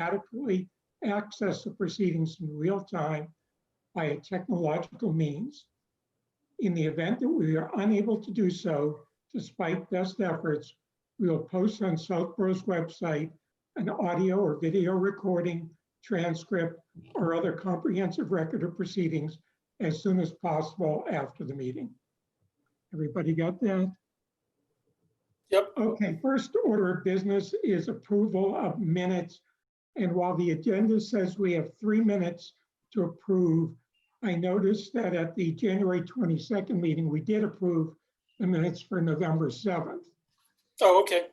adequately access the proceedings in real time by a technological means. In the event that we are unable to do so, despite best efforts, we will post on Southborough's website an audio or video recording, transcript, or other comprehensive record of proceedings as soon as possible after the meeting. Everybody got that? Yep. Okay, first order of business is approval of minutes. And while the agenda says we have 3 minutes to approve, I noticed that at the January 22nd meeting, we did approve the minutes for November 7th. Oh, okay.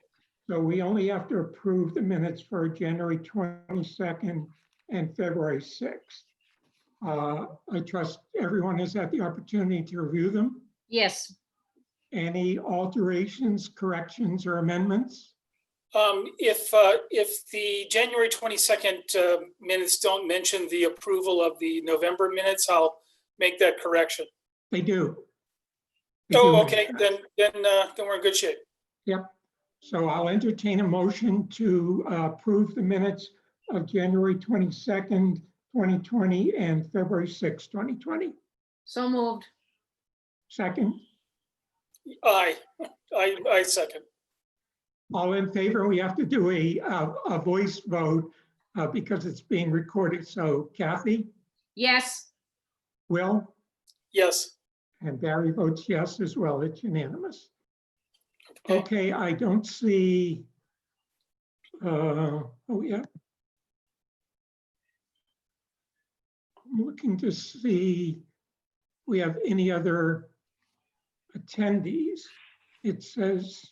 So we only have to approve the minutes for January 22nd and February 6th. I trust everyone has had the opportunity to review them. Yes, Any alterations, corrections, or amendments? If the January 22nd minutes don't mention the approval of the November minutes, I'll make that correction. They do. They do Oh, make okay, sense. then we're in good shape. Yep. So I'll entertain a motion to approve the minutes of January 22nd, 2020 and February 6th, 2020. so moved. Second, I second. all in favor? We have to do a voice vote because it's being recorded. So Kathy, Yes, Will, Yes. and Barry votes yes as well. It's unanimous. Okay, I don't see, oh yeah. I'm looking to see if we have any other attendees. It says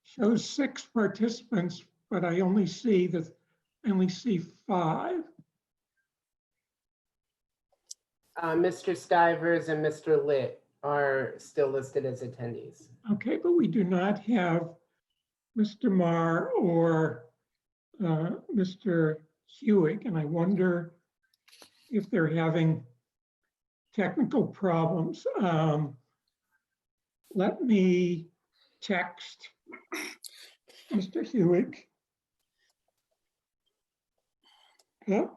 shows 6 participants, but I only see 5. Mr. Stivers and Mr. Litt are still listed as attendees. Okay, but we do not have Mr. Marr or Mr. Hewig, and I wonder if they're having technical problems. Let me text Mr. Hewig. Yep.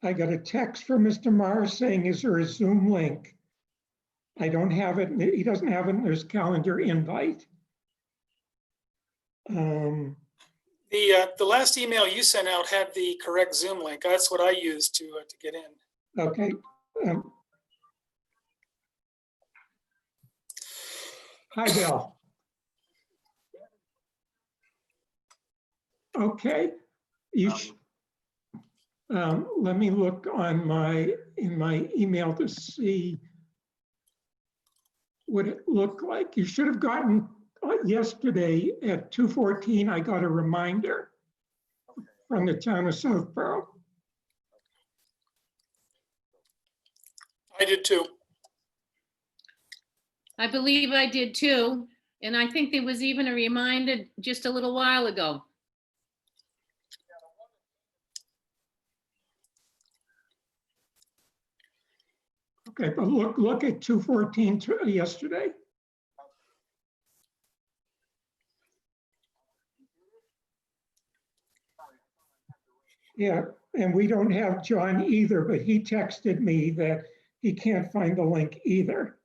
I got a text from Mr. Marr saying, is there a Zoom link? I don't have it. He doesn't have it in his calendar invite. The last email you sent out had the correct Zoom link. That's what I used to get in. Okay. Hi, Bill. Okay. Let me look on in my email to see what it looked like. You should have gotten yesterday at 2:14. I got a reminder from the town of Southborough. I did too. I believe I did too. And I think there was even a reminder just a little while ago. Okay, but look at 2:14 yesterday. Yeah, and we don't have John either, but he texted me that he can't find the link either.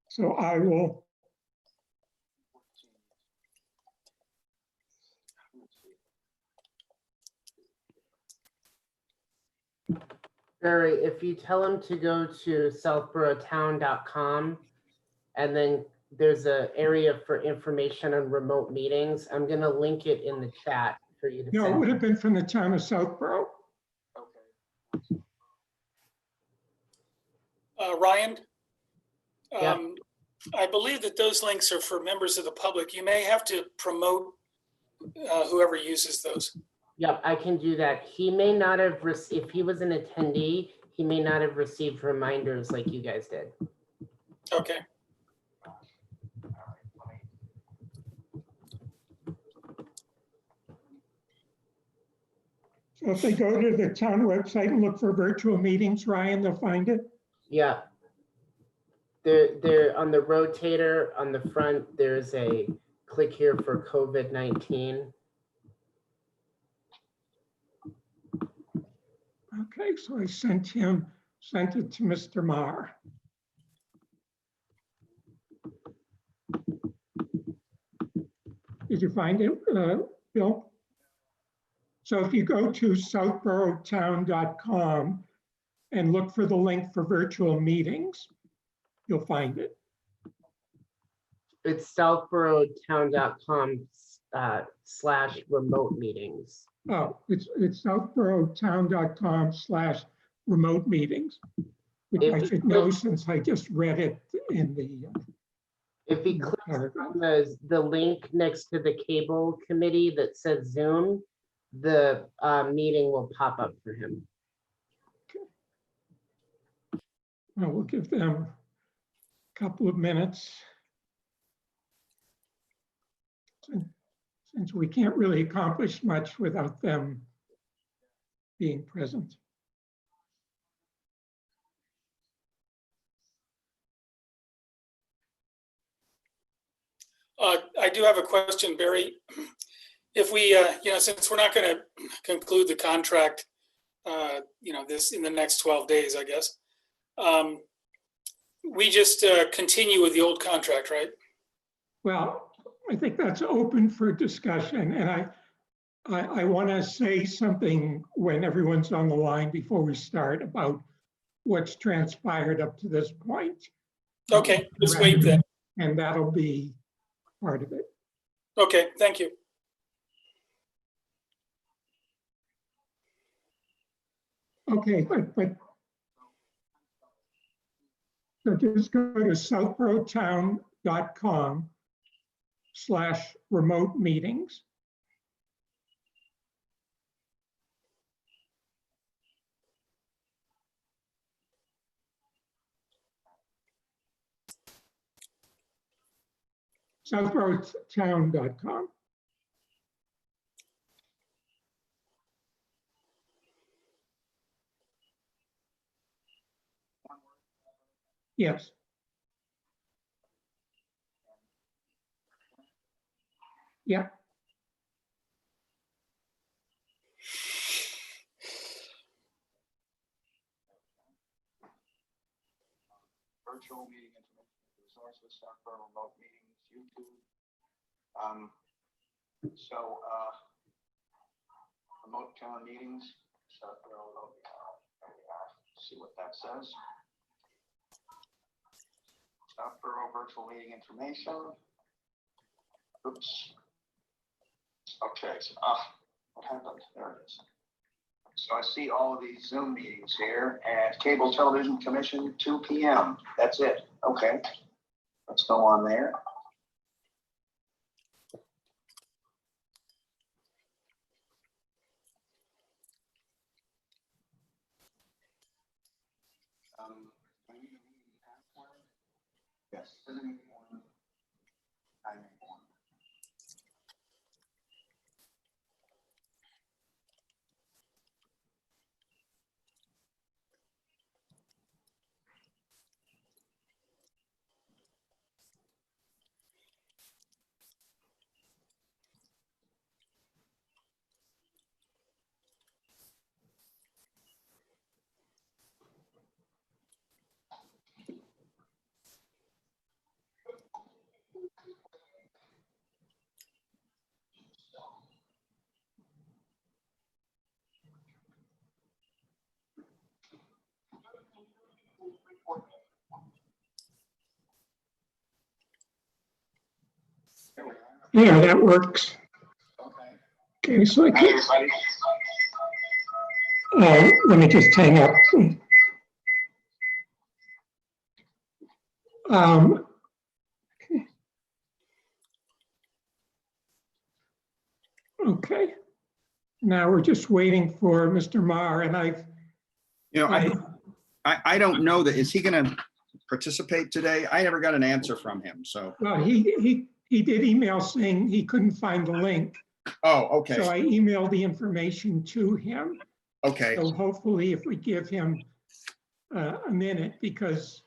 So I will. Barry, if you tell him to go to southboroughtown.com and then there's an area for information on remote meetings, I'm going to link it in the chat for you to No, it send. would have been from the town of Southborough. Ryan? Yeah. I believe that those links are for members of the public. You may have to promote whoever uses those. Yep, I can do that. He may not have, if he was an attendee, he may not have received reminders like you guys did. Okay. So if they go to the town website and look for virtual meetings, Ryan, they'll find it. Yeah. There on the rotator on the front, there's a click here for COVID-19. Okay, so I sent it to Mr. Marr. Did you find it, Bill? So if you go to southboroughtown.com and look for the link for virtual meetings, you'll find it. It's southboroughtown.com /remote meetings. Oh, it's southboroughtown.com/remote meetings, which I should know since I just read it in the If he clicks paragraph. on the link next to the cable committee that says Zoom, the meeting will pop up for him. I will give them a couple of minutes. Since we can't really accomplish much without them being present. I do have a question, Barry. If we, since we're not going to conclude the contract, this in the next 12 days, I guess, we just continue with the old contract, right? Well, I think that's open for discussion, and I want to say something when everyone's on the line before we start about what's transpired up to this point. Okay, just wait then. And that'll be part of it. Okay, thank you. Okay, but so just go to southboroughtown.com/remote meetings. southboroughtown.com. Yes. Yeah. Virtual meeting information resources, Southborough remote meetings, YouTube. Remote town meetings, Southborough remote. There we are. See what that says. Southborough virtual meeting information. Oops. Okay, so, what happened? There it is. So I see all of these Zoom meetings here at Cable Television Commission, 2 p.m. That's it. Okay. Let's go on there. Yes. I need one. Yeah, that works. Okay, so I can, let me just hang up. Okay. Now we're just waiting for Mr. Marr, and I don't know that, is he going to participate today? I never got an answer from him, so. Well, he did email saying he couldn't find the link. Oh, So okay, I emailed the information to him. okay, So hopefully if we give him a minute, because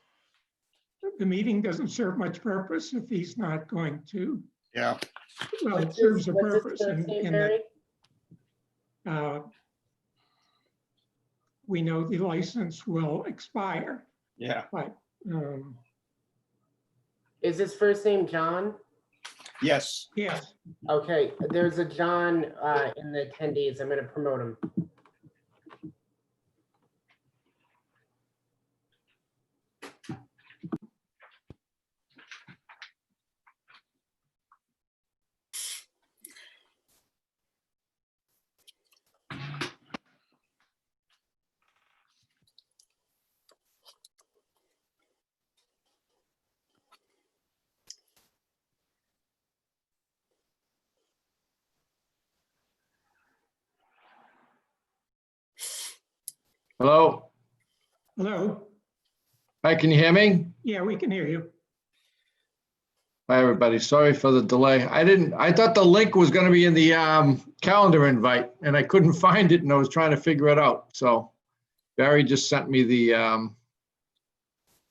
the meeting doesn't serve much purpose if he's not going to, Yeah, well, it What's serves a his purpose first name, in that Barry? we know the license will expire, yeah, but Is his first name John? yes. yes, Okay, there's a John in the attendees. I'm gonna promote him. Hello. hello, Hi, can you hear me? yeah, we can hear you. Hi, everybody. Sorry for the delay. I thought the link was going to be in the calendar invite and I couldn't find it and I was trying to figure it out. So Barry just sent me the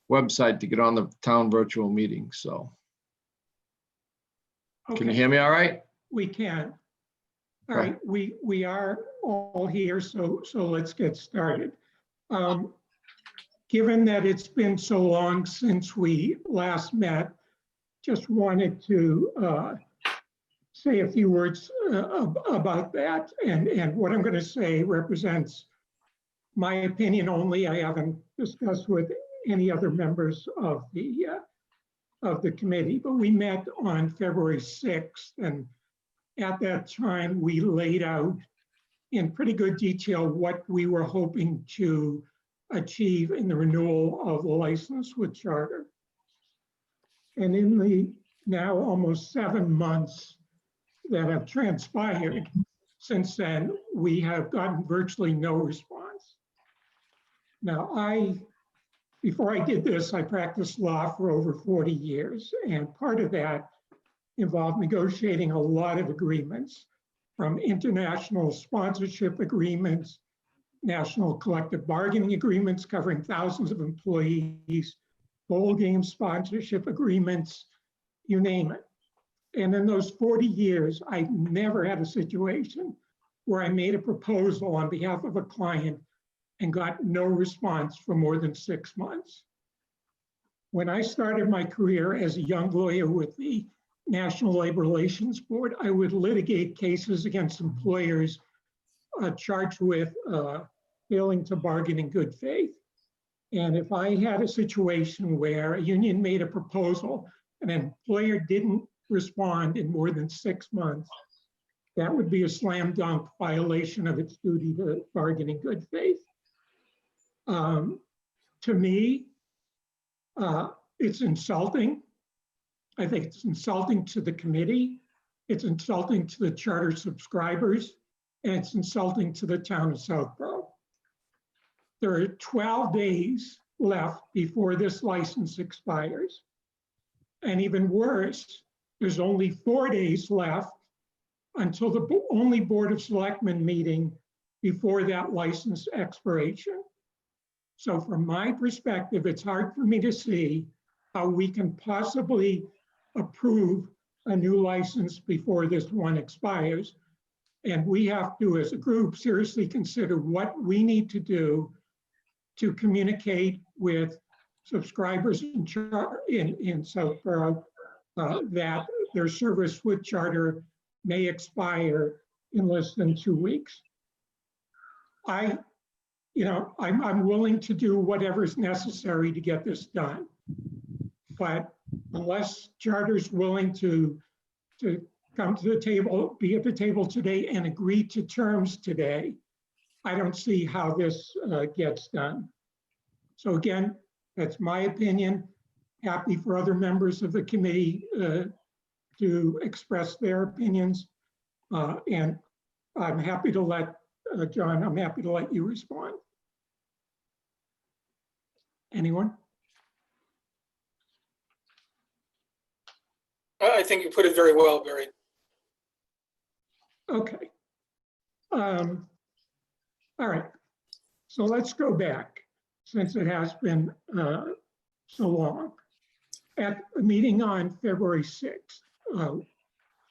website to get on the town virtual meeting. So can you Okay, hear me all right? we can. All Okay. right, we are all here, so let's get started. Given that it's been so long since we last met, just wanted to say a few words about that. And what I'm going to say represents my opinion only. I haven't discussed with any other members of the committee, but we met on February 6th. And at that time, we laid out in pretty good detail what we were hoping to achieve in the renewal of the license with Charter. And in the now almost 7 months that have transpired since then, we have gotten virtually no response. Now, before I did this, I practiced law for over 40 years, and part of that involved negotiating a lot of agreements, from international sponsorship agreements, national collective bargaining agreements covering thousands of employees, bowl game sponsorship agreements, you name it. And in those 40 years, I never had a situation where I made a proposal on behalf of a client and got no response for more than 6 months. When I started my career as a young lawyer with the National Labor Relations Board, I would litigate cases against employers charged with failing to bargain in good faith. And if I had a situation where a union made a proposal and an employer didn't respond in more than 6 months, that would be a slam dunk violation of its duty to bargain in good faith. To me, it's insulting. I think it's insulting to the committee. It's insulting to the Charter subscribers, and it's insulting to the town of Southborough. There are 12 days left before this license expires. And even worse, there's only 4 days left until the only Board of Selectmen meeting before that license expiration. So from my perspective, it's hard for me to see how we can possibly approve a new license before this one expires. And we have to, as a group, seriously consider what we need to do to communicate with subscribers in Southborough that their service with Charter may expire in less than 2 weeks. I'm willing to do whatever's necessary to get this done. But unless Charter's willing to come to the table, be at the table today and agree to terms today, I don't see how this gets done. So again, that's my opinion. Happy for other members of the committee to express their opinions. And I'm happy to let, John, I'm happy to let you respond. Anyone? I think you put it very well, Barry. Okay. All right. So let's go back, since it has been so long. At a meeting on February 6th,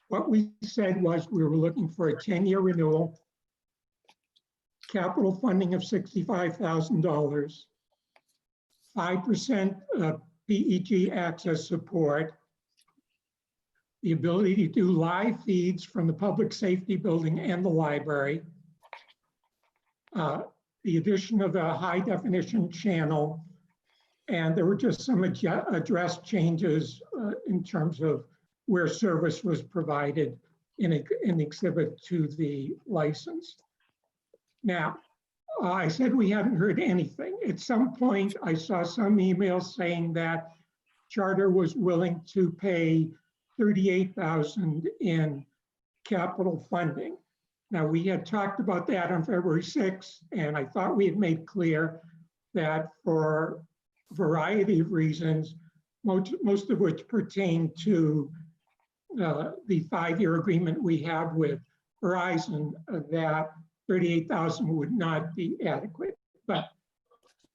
what we said was we were looking for a 10-year renewal, capital funding of $65,000, 5% PEG access support, the ability to do live feeds from the public safety building and the library, the addition of a high definition channel, and there were just some address changes in terms of where service was provided in exhibit to the license. Now, I said we hadn't heard anything. At some point, I saw some emails saying that Charter was willing to pay $38,000 in capital funding. Now, we had talked about that on February 6th, and I thought we had made clear that for a variety of reasons, most of which pertain to the 5-year agreement we have with Verizon, that $38,000 would not be adequate. But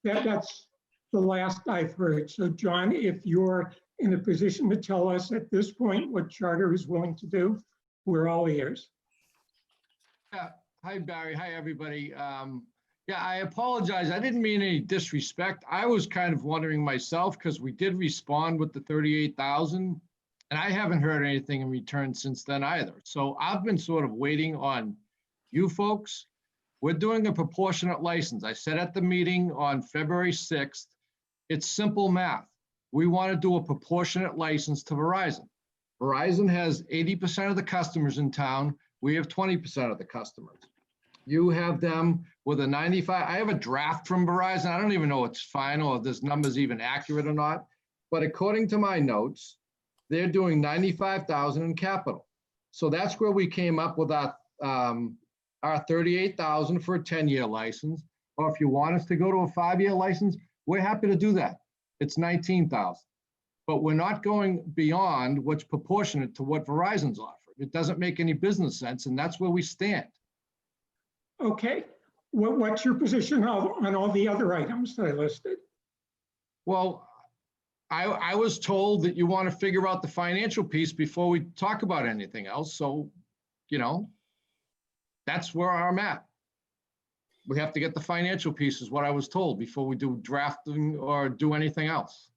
that's the last I've heard. So John, if you're in a position to tell us at this point what Charter is willing to do, we're all ears. Yeah. Hi, Barry. Hi, everybody. Yeah, I apologize. I didn't mean any disrespect. I was kind of wondering myself because we did respond with the 38,000 and I haven't heard anything in return since then either. So I've been sort of waiting on you folks. We're doing a proportionate license. I said at the meeting on February 6th, it's simple math. We want to do a proportionate license to Verizon. Verizon has 80% of the customers in town. We have 20% of the customers. You have them with a 95. I have a draft from Verizon. I don't even know it's final or this number's even accurate or not. But according to my notes, they're doing 95,000 in capital. So that's where we came up with our 38,000 for a 10-year license. Or if you want us to go to a 5-year license, we're happy to do that. It's 19,000. But we're not going beyond what's proportionate to what Verizon's offered. It doesn't make any business sense, and that's where we stand. Okay, what's your position on all the other items that I listed? Well, I was told that you want to figure out the financial piece before we talk about anything else. So, you know, that's where I'm at. We have to get the financial piece is what I was told before we do drafting or do anything else.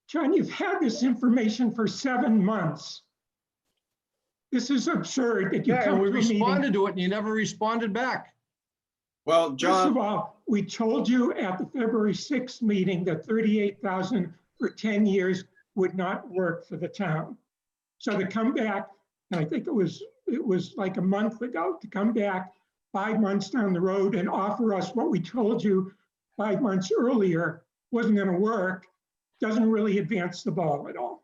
John, you've had this information for 7 months. This is absurd that you Yeah, come and we to a meeting. responded to it and you never responded back. Well, First John, of all, we told you at the February 6th meeting that 38,000 for 10 years would not work for the town. So to come back, and I think it was like a month ago, to come back 5 months down the road and offer us what we told you 5 months earlier wasn't going to work, doesn't really advance the ball at all.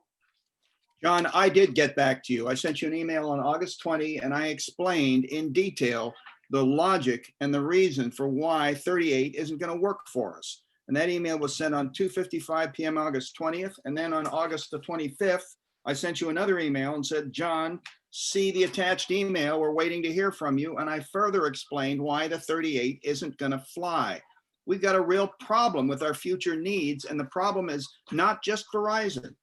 John, I did get back to you. I sent you an email on August 20 and I explained in detail the logic and the reason for why 38 isn't going to work for us. And that email was sent on 2:55 p.m. August 20th. And then on August the 25th, I sent you another email and said, John, see the attached email. We're waiting to hear from you. And I further explained why the 38 isn't going to fly. We've got a real problem with our future needs. And the problem is not just Verizon.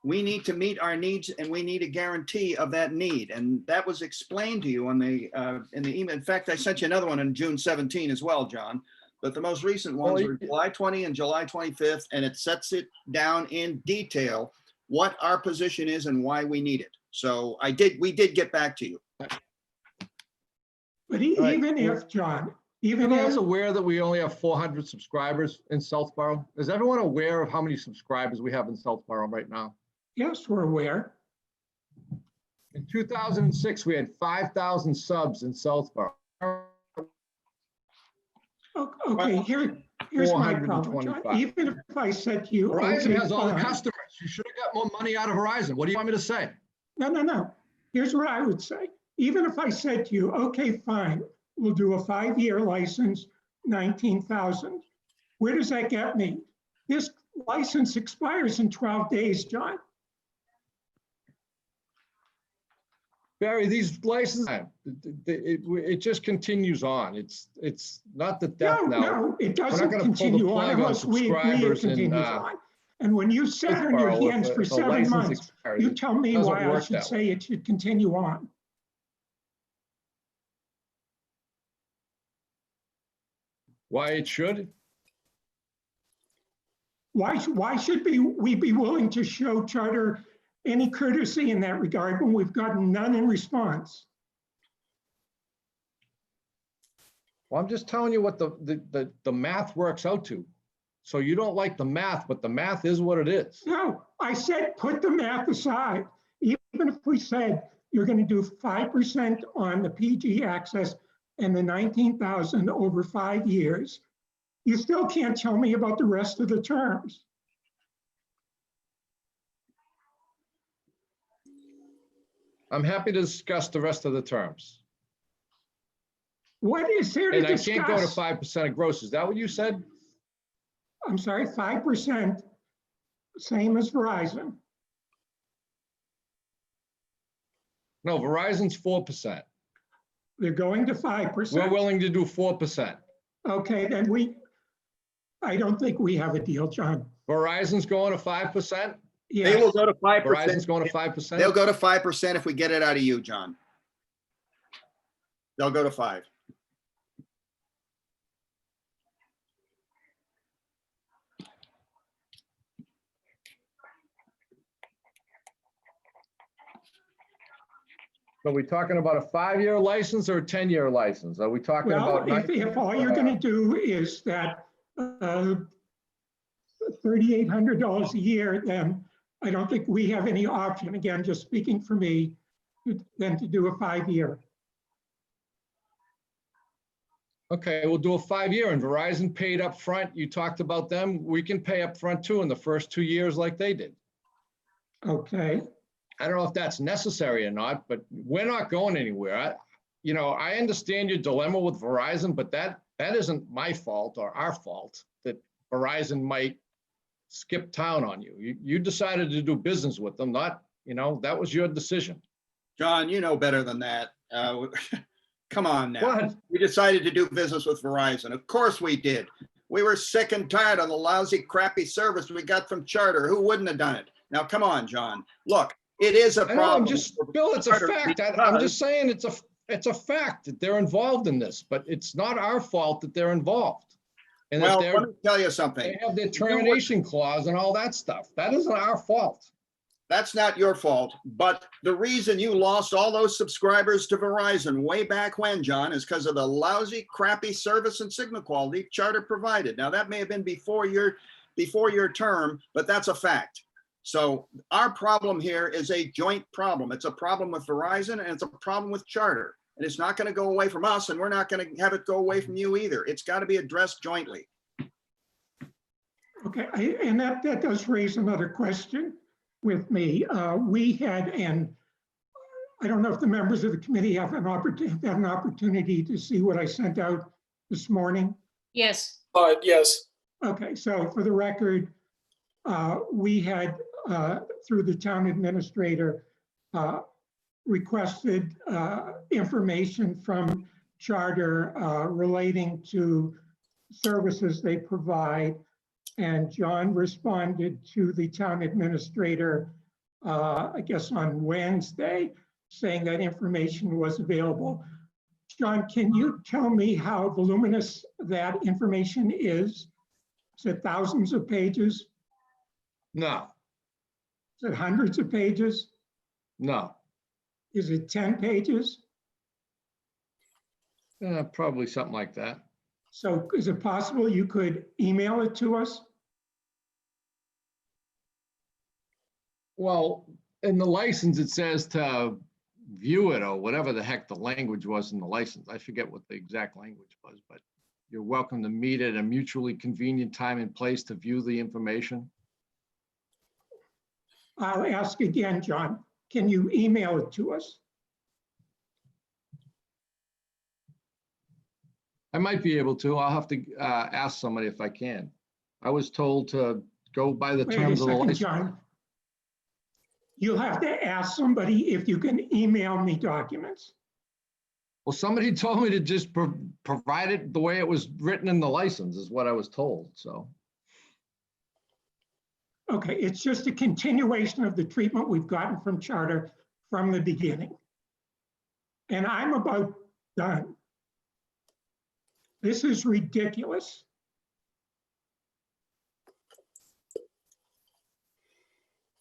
We need to meet our needs and we need a guarantee of that need. And that was explained to you on the in the email. In fact, I sent you another one on June 17 as well, John. But the most recent ones were July 20 and July 25th, and it sets it down in detail what our position is and why we need it. So we did get back to you. But even if, John, even Everyone's if, aware that we only have 400 subscribers in Southborough. Is everyone aware of how many subscribers we have in Southborough right now? yes, we're aware. In 2006, we had 5,000 subs in Southborough. Okay, here's my problem, John. 425. Even if I said to you, Verizon okay, has all the fine. customers. You should have got more money out of Verizon. What do you want me to say? No. Here's what I would say. Even if I said to you, okay, fine, we'll do a 5-year license, 19,000. Where does that get me? This license expires in 12 days, John. Barry, these licenses, it just continues on. It's not the death knell. No, it We're not doesn't gonna pull the continue on plug on unless we agree it subscribers and, continues on. And when you sit on your Hillsborough, hands for if a 7 license months, expires, you it tell me doesn't why I work should that say it should continue on. Why it should? Why should we be willing to show Charter any courtesy in that regard when we've gotten none in response? Well, I'm just telling you what the math works out to. So you don't like the math, but the math is what it is. No, I said, put the math aside. Even if we said you're going to do 5% on the PG access and the 19,000 over 5 years, you still can't tell me about the rest of the terms. I'm happy to discuss the rest of the terms. What is there to And I discuss? can't go to 5% of gross. Is that what you said? I'm sorry, 5%, same as Verizon. No, Verizon's 4%. They're going to We're 5%. willing to do 4%. Okay, then I don't think we have a deal, John. Verizon's going to 5%? They will Yes, go to 5%. Verizon's going to They'll 5%? go to 5% if we get it out of you, John. They'll go to 5. Are we talking about a 5-year license or a 10-year license? Are we talking well, about? if all you're gonna do is that $3,800 a year, then I don't think we have any option, again, just speaking for me, than to do a 5-year. Okay, we'll do a 5-year and Verizon paid up front. You talked about them. We can pay up front too in the first 2 years like they did. Okay, I don't know if that's necessary or not, but we're not going anywhere. I understand your dilemma with Verizon, but that isn't my fault or our fault that Verizon might skip town on you. You decided to do business with them, not, that was your decision. John, you know better than that. Come on now. What? We decided to do business with Verizon. Of course we did. We were sick and tired of the lousy, crappy service we got from Charter. Who wouldn't have done it? Now, come on, John. Look, it is a I know, problem. Bill, it's a Charter fact. I'm because- just saying it's a fact that they're involved in this, but it's not our fault that they're involved. And that Well, let me tell you something. they have their termination clause and all that stuff. That isn't our fault. That's not your fault, but the reason you lost all those subscribers to Verizon way back when, John, is because of the lousy, crappy service and signal quality Charter provided. Now, that may have been before your term, but that's a fact. So our problem here is a joint problem. It's a problem with Verizon and it's a problem with Charter. And it's not going to go away from us, and we're not going to have it go away from you either. It's got to be addressed jointly. okay, and that does raise another question with me. We had, and I don't know if the members of the committee have had an opportunity to see what I sent out this morning. Yes, Yes, Okay, so for the record, we had, through the town administrator, requested information from Charter relating to services they provide. And John responded to the town administrator, I guess on Wednesday, saying that information was available. John, can you tell me how voluminous that information is? Is it thousands of pages? No, Is it hundreds of pages? no. Is it 10 pages? Probably something like that. So is it possible you could email it to us? Well, in the license, it says to view it or whatever the heck the language was in the license. I forget what the exact language was, but you're welcome to meet at a mutually convenient time and place to view the information. I'll ask again, John. Can you email it to us? I might be able to. I'll have to ask somebody if I can. I was told to go by the Wait a terms of the second, license. John. You'll have to ask somebody if you can email me documents. Well, somebody told me to just provide it the way it was written in the license is what I was told, so. Okay, it's just a continuation of the treatment we've gotten from Charter from the beginning. And I'm about done. This is ridiculous.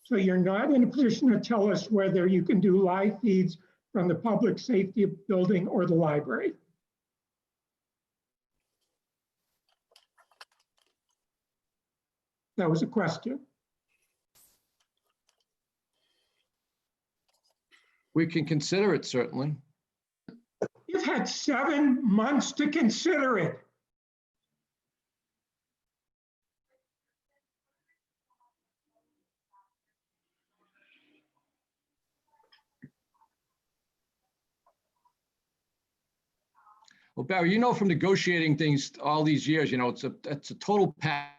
So you're not in a position to tell us whether you can do live feeds from the public safety building or the library. That was a question. We can consider it, certainly. You've had 7 months to consider it. Well, Barry, you know, from negotiating things all these years, you know, it's a total pack.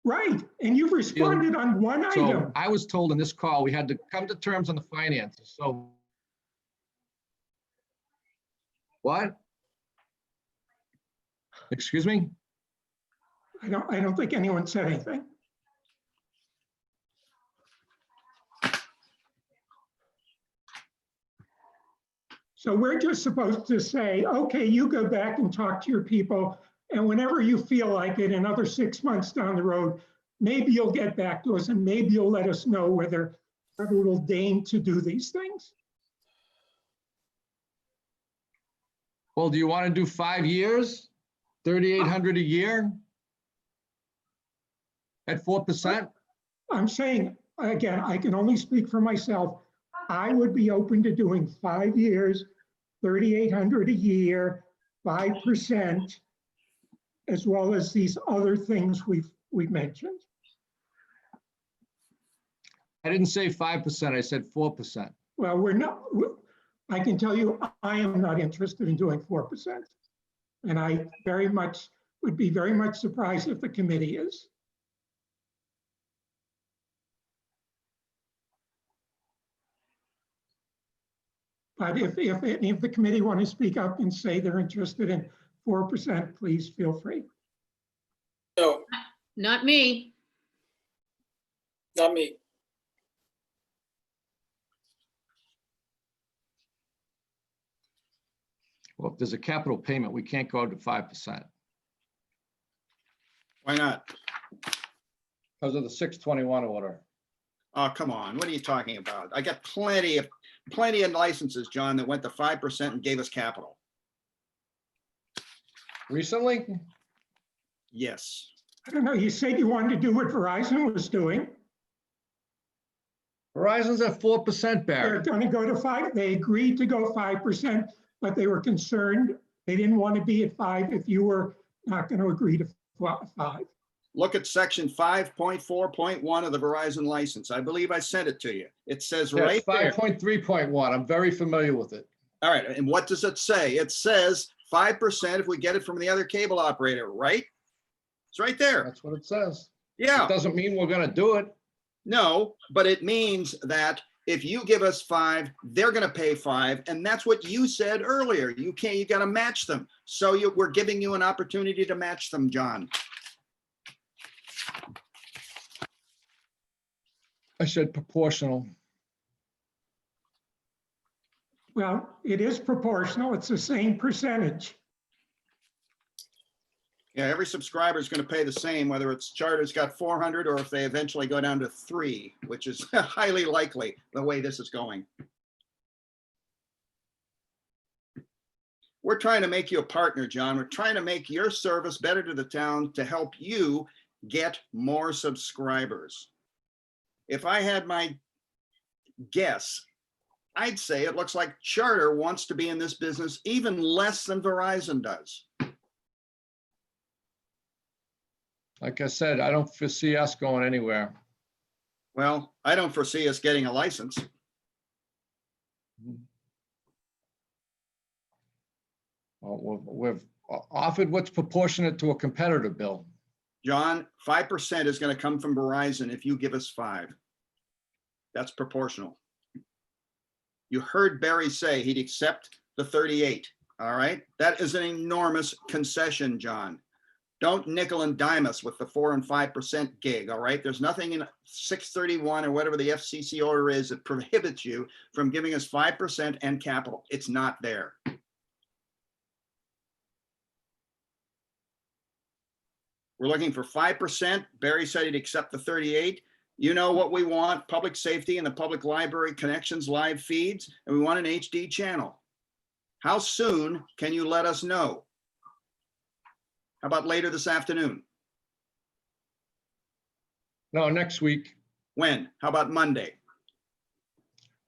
Right, and you've responded on one So item. I was told in this call, we had to come to terms on the finances. So what? Excuse me? I don't think anyone said anything. So we're just supposed to say, okay, you go back and talk to your people, and whenever you feel like it, another 6 months down the road, maybe you'll get back to us and maybe you'll let us know whether we will deign to do these things. Well, do you want to do 5 years? 3,800 a year? At 4%? I'm saying, again, I can only speak for myself. I would be open to doing 5 years, 3,800 a year, 5%, as well as these other things we've mentioned. I didn't say 5%, I said 4%. Well, we're not, I can tell you, I am not interested in doing 4%. And I would be very much surprised if the committee is. But if any of the committee want to speak up and say they're interested in 4%, please feel free. No, Not me. not me. Well, if there's a capital payment, we can't go up to 5% Why not? because of the 621 order. Oh, come on. What are you talking about? I got plenty of licenses, John, that went to 5% and gave us capital. Recently? Yes. I don't know, you said you wanted to do what Verizon was doing. Verizon's at 4%, They're Barry. going to go to 5. They agreed to go 5%, but they were concerned. They didn't want to be at 5 if you were not going to agree to 5. Look at section 5.4.1 of the Verizon license. I believe I sent it to you. It says Yes, right there. 5.3.1. I'm very familiar with it. All right, and what does it say? It says 5% if we get it from the other cable operator, right? It's right there. That's what it says. Yeah, It doesn't mean we're going to do it. no, but it means that if you give us 5, they're going to pay 5, and that's what you said earlier. You got to match them. So we're giving you an opportunity to match them, John. I said proportional. Well, it is proportional. It's the same percentage. Yeah, every subscriber is going to pay the same, whether it's Charter's got 400 or if they eventually go down to 3, which is highly likely the way this is going. We're trying to make you a partner, John. We're trying to make your service better to the town to help you get more subscribers. If I had my guess, I'd say it looks like Charter wants to be in this business even less than Verizon does. Like I said, I don't foresee us going anywhere. Well, I don't foresee us getting a license. Well, we've offered what's proportionate to a competitor, Bill. John, 5% is going to come from Verizon if you give us 5. That's proportional. You heard Barry say he'd accept the 38. All right. That is an enormous concession, John. Don't nickel and dime us with the 4 and 5% gig, all right? There's nothing in 631 or whatever the FCC order is that prohibits you from giving us 5% and capital. It's not there. We're looking for 5%. Barry said he'd accept the 38. You know what we want, public safety and the public library connections, live feeds, and we want an HD channel. How soon can you let us know? How about later this afternoon? No, next week. When? How about Monday?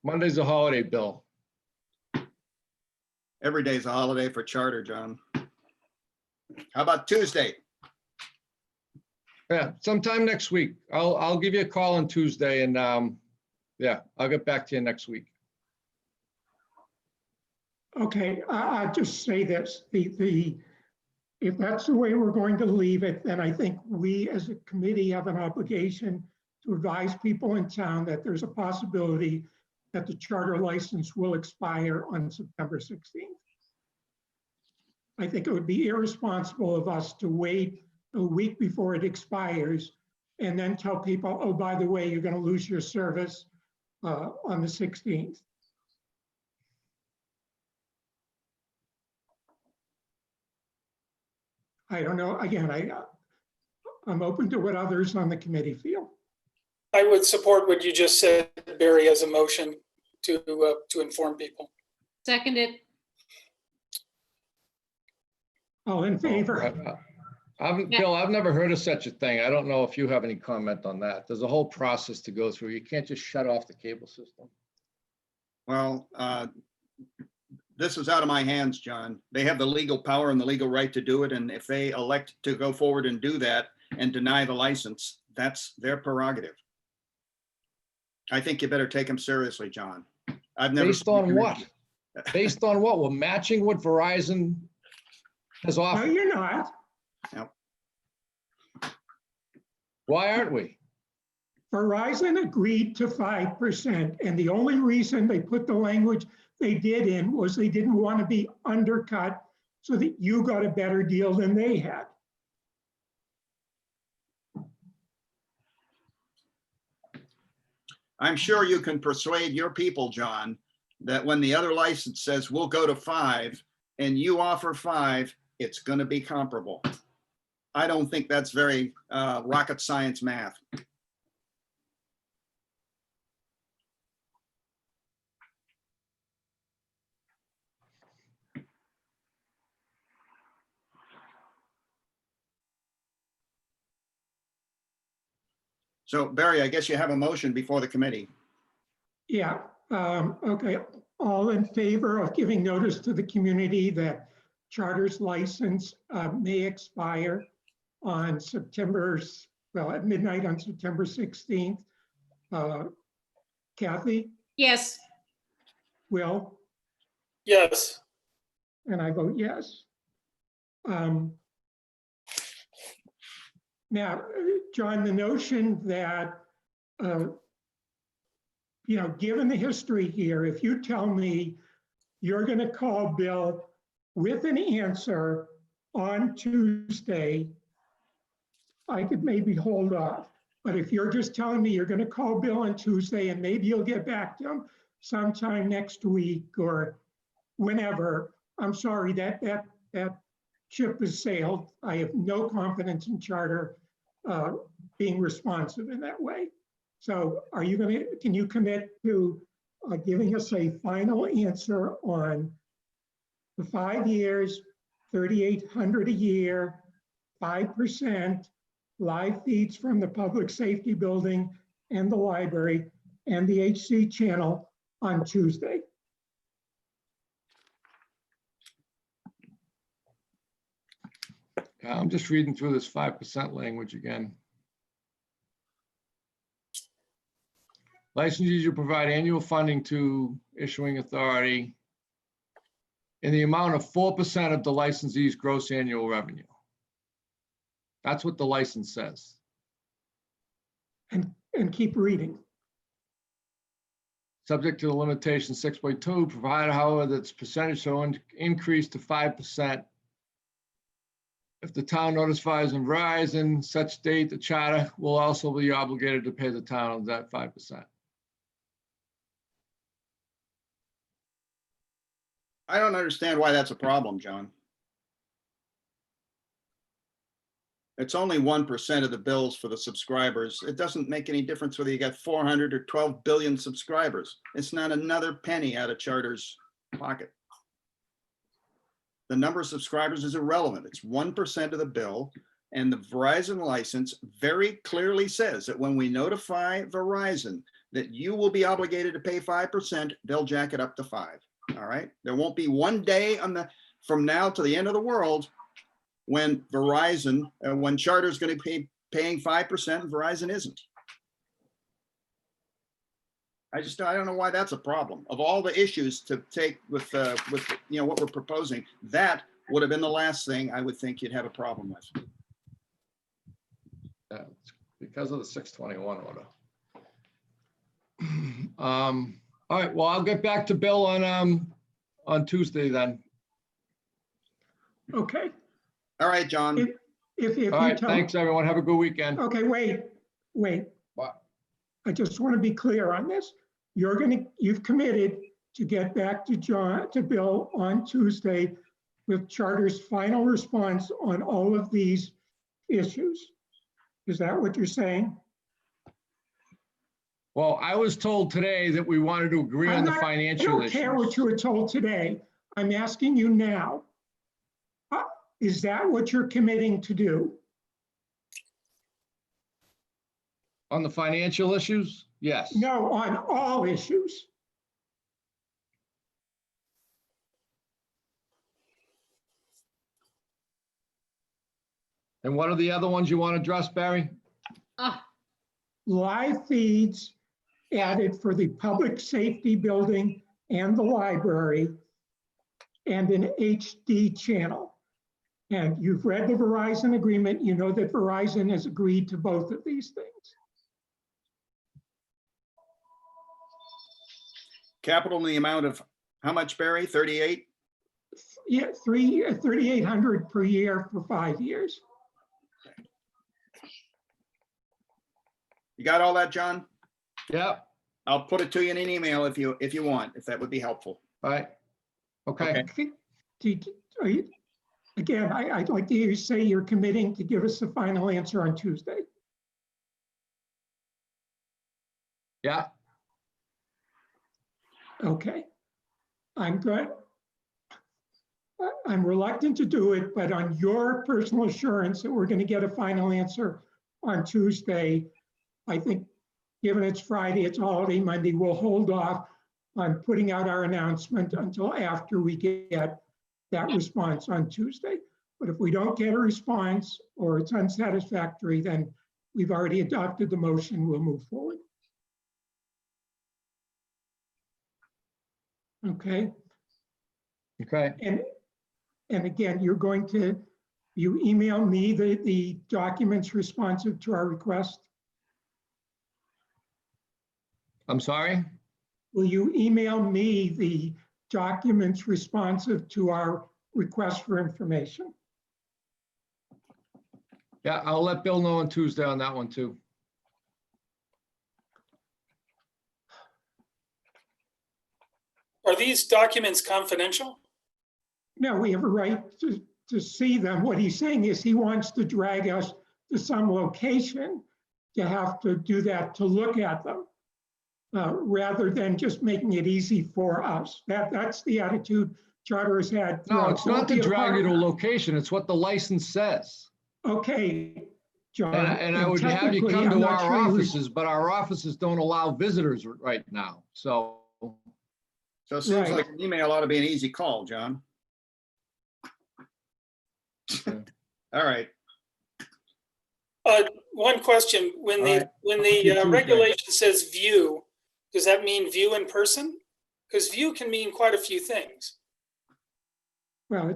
Monday's a holiday, Bill. Every day's a holiday for charter, John. How about Tuesday? Yeah, sometime next week. I'll give you a call on Tuesday and yeah, I'll get back to you next week. Okay, I'll just say this, if that's the way we're going to leave it, then I think we as a committee have an obligation to advise people in town that there's a possibility that the charter license will expire on September 16th. I think it would be irresponsible of us to wait a week before it expires and then tell people, oh, by the way, you're going to lose your service on the 16th. I don't know. Again, I'm open to what others on the committee feel. I would support what you just said, Barry, as a motion to inform people. Second it. All in favor? Bill, I've never heard of such a thing. I don't know if you have any comment on that. There's a whole process to go through. You can't just shut off the cable system. Well, this is out of my hands, John. They have the legal power and the legal right to do it. And if they elect to go forward and do that and deny the license, that's their prerogative. I think you better take them seriously, John. I've never. Based on what? Based on what? We're matching what Verizon has No, offered. you're not. Why aren't we? Verizon agreed to 5%, and the only reason they put the language they did in was they didn't want to be undercut so that you got a better deal than they had. I'm sure you can persuade your people, John, that when the other license says we'll go to 5 and you offer 5, it's going to be comparable. I don't think that's very rocket science math. So Barry, I guess you have a motion before the committee. Yeah, okay. All in favor of giving notice to the community that Charter's license may expire on at midnight on September 16th. Kathy, Yes. Will, Yes, and I vote yes. Now, John, the notion that, given the history here, if you tell me you're going to call Bill with an answer on Tuesday, I could maybe hold off. But if you're just telling me you're going to call Bill on Tuesday and maybe you'll get back to him sometime next week or whenever, I'm sorry, that ship has sailed. I have no confidence in Charter being responsive in that way. So can you commit to giving us a final answer on the 5 years, 3,800 a year, 5%, live feeds from the public safety building and the library and the HC channel on Tuesday? I'm just reading through this 5% language again. Licensees will provide annual funding to issuing authority in the amount of 4% of the licensee's gross annual revenue. That's what the license says. And keep reading. Subject to the limitation 6.2, provided however that its percentage shall increase to 5% if the town notifies Verizon such date, the charter will also be obligated to pay the town that 5%. I don't understand why that's a problem, John. It's only 1% of the bills for the subscribers. It doesn't make any difference whether you got 400 or 12 billion subscribers. It's not another penny out of Charter's pocket. The number of subscribers is irrelevant. It's 1% of the bill. And the Verizon license very clearly says that when we notify Verizon that you will be obligated to pay 5%, they'll jack it up to 5. All right. There won't be one day from now to the end of the world when Verizon, when Charter is going to be paying 5% and Verizon isn't. I don't know why that's a problem. Of all the issues to take with what we're proposing, that would have been the last thing I would think you'd have a problem with. Yeah, it's because of the 621 order. All right, well, I'll get back to Bill on Tuesday then. Okay. All right, John. If you All right, tell. thanks, everyone. Have a good weekend. Okay, wait. What? I just want to be clear on this. You've committed to get back to Bill on Tuesday with Charter's final response on all of these issues. Is that what you're saying? Well, I was told today that we wanted to agree on the I financial don't care what issues. you were told today. I'm asking you now. Is that what you're committing to do? On the financial issues? Yes. No, on all issues. And what are the other ones you want to address, Barry? Oh, Live feeds added for the public safety building and the library, and an HD channel. And you've read the Verizon agreement. You know that Verizon has agreed to both of these things. Capital in the amount of how much, Barry? 38? Yeah, 3,800 per year for 5 years. You got all that, John? Yep. I'll put it to you in an email if you want, if that would be helpful. All right. Okay. Again, I'd like to hear you say you're committing to give us the final answer on Tuesday. Yeah. Okay. I'm good. I'm reluctant to do it, but on your personal assurance that we're going to get a final answer on Tuesday, I think given it's Friday, it's holiday Monday, we'll hold off on putting out our announcement until after we get that response on Tuesday. But if we don't get a response or it's unsatisfactory, then we've already adopted the motion, we'll move forward. Okay. Okay. And again, you email me the documents responsive to our request? I'm sorry? Will you email me the documents responsive to our request for information? Yeah, I'll let Bill know on Tuesday on that one too. Are these documents confidential? No, we have a right to see them. What he's saying is he wants to drag us to some location to have to do that, to look at them, rather than just making it easy for us. That's the attitude Charter has had. No, it's not to Be a drag you to a partner. location. It's what the license says. Okay, John. And I would have you technically, come I'm to not our sure you offices, but our offices don't allow visitors right now. So, So it seems Right. like an email ought to be an easy call, John. All right. One question, when All the, right. when I'll see you the Tuesday. regulation says view, does that mean view in person? Because view can mean quite a few things. Well,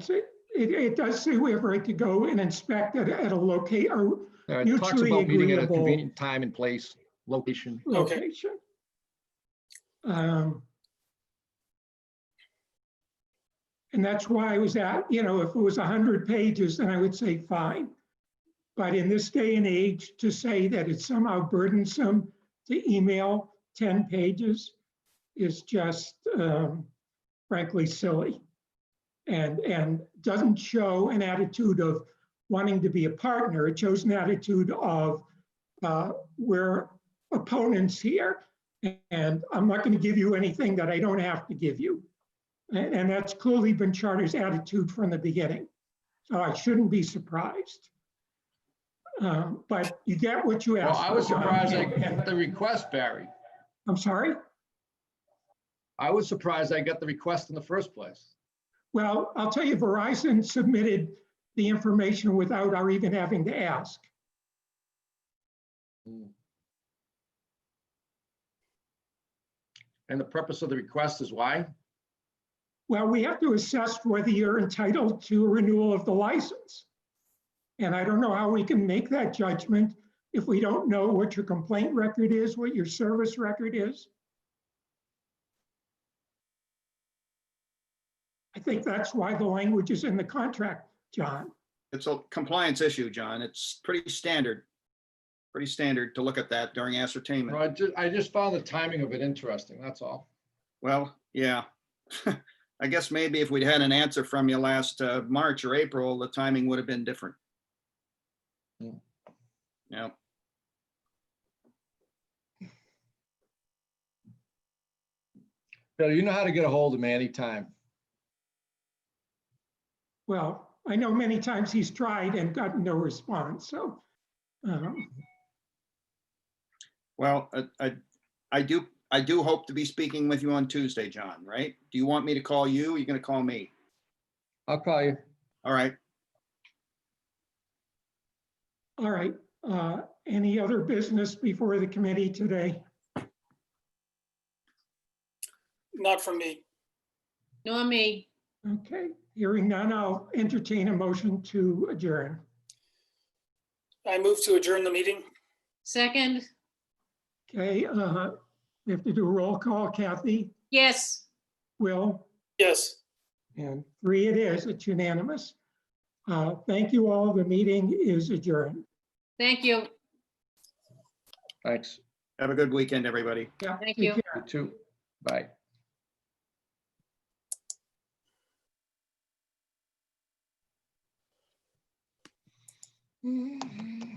it does say we have a right to go and inspect at a it talks mutually about meeting at a agreeable convenient time and place, location. Okay. location. And that's why I was at, if it was 100 pages, then I would say fine. But in this day and age, to say that it's somehow burdensome to email 10 pages is just frankly silly, and doesn't show an attitude of wanting to be a partner. It shows an attitude of we're opponents here, and I'm not going to give you anything that I don't have to give you. And that's clearly been Charter's attitude from the beginning. So I shouldn't be surprised. But you get what you Well, asked. I was for, John. surprised I got the request, Barry. I'm sorry? I was surprised I got the request in the first place. Well, I'll tell you, Verizon submitted the information without our even having to ask. And the purpose of the request is why? Well, we have to assess whether you're entitled to a renewal of the license. And I don't know how we can make that judgment if we don't know what your complaint record is, what your service record is. I think that's why the language is in the contract, John. It's a compliance issue, John. It's pretty standard to look at that during ascertainment. Well, I just found the timing of it interesting, that's all. Well, yeah. I guess maybe if we'd had an answer from you last March or April, the timing would have been different. Hmm. Yeah. Bill, you know how to get a hold of me anytime. Well, I know many times he's tried and gotten no response, so. Well, I do hope to be speaking with you on Tuesday, John, right? Do you want me to call you? Or are you going to call me? I'll call you. All right. All right, any other business before the committee today? Not from me. Nor me. Okay, hearing none, I'll entertain a motion to adjourn. I move to adjourn the meeting. Second, Okay, we have to do a roll call. Kathy, yes. Will, Yes. and 3 it is, it's unanimous. Thank you all, the meeting is adjourned. Thank you. Thanks. Have a good weekend, everybody. Yeah, Thank take you. care. You too. Bye.